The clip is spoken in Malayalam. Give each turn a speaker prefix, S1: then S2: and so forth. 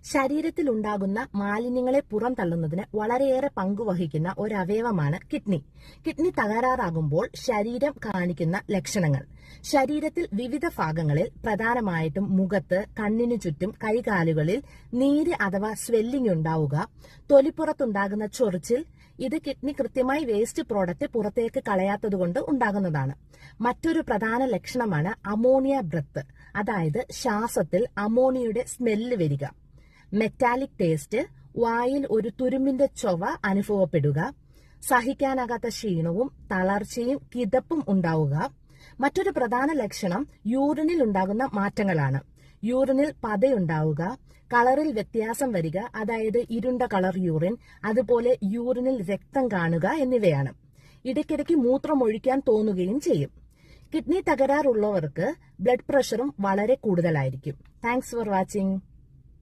S1: ശരീരത്തിൽ ഉണ്ടാകുന്ന മാലിന്യങ്ങളെ പുറന്തള്ളുന്നതിന് വളരെയേറെ പങ്കുവഹിക്കുന്ന ഒരു അവയവമാണ് കിഡ്നി. കിഡ്നി തകരാറാകുമ്പോൾ ശരീരം കാണിക്കുന്ന ലക്ഷണങ്ങൾ. ശരീരത്തിൽ വിവിധ ഭാഗങ്ങളിൽ, പ്രധാനമായിട്ടും മുഖത്ത്, കണ്ണിനു ചുറ്റും, കൈകാലുകളിൽ നീര് അഥവാ സ്വെല്ലിംഗ് ഉണ്ടാവുക, തൊലിപ്പുറത്തുണ്ടാകുന്ന ചൊറിച്ചിൽ. ഇത് കിഡ്നി കൃത്യമായി വേസ്റ്റ് പ്രോഡക്റ്റ് പുറത്തേക്ക് കളയാത്തതുകൊണ്ട് ഉണ്ടാകുന്നതാണ്. മറ്റൊരു പ്രധാന ലക്ഷണമാണ് അമോണിയ ബ്രത്ത്, അതായത് ശ്വാസത്തിൽ അമോണിയയുടെ സ്മെല്ല് വരിക. മെറ്റാലിക് ടേസ്റ്റ്, വായിൽ ഒരു തുരുമ്പിന്റെ ചൊവ അനുഭവപ്പെടുക, സഹിക്കാനാകാത്ത ക്ഷീണവും തളർച്ചയും കിതപ്പും ഉണ്ടാവുക. മറ്റൊരു പ്രധാന ലക്ഷണം യൂറിനിൽ ഉണ്ടാകുന്ന മാറ്റങ്ങളാണ്. യൂറിനിൽ പതയുണ്ടാവുക, കളറിൽ വ്യത്യാസം വരിക, അതായത് ഇരുണ്ട കളർ യൂറിൻ, അതുപോലെ യൂറിനിൽ രക്തം കാണുക എന്നിവയാണ്. ഇടയ്ക്കിടയ്ക്ക് മൂത്രം ഒഴിക്കാൻ തോന്നുകയും ചെയ്യും. കിഡ്നി തകരാറുള്ളവർക്ക് ബ്ലഡ് പ്രഷറും വളരെ കൂടുതലായിരിക്കും. Thanks for watching.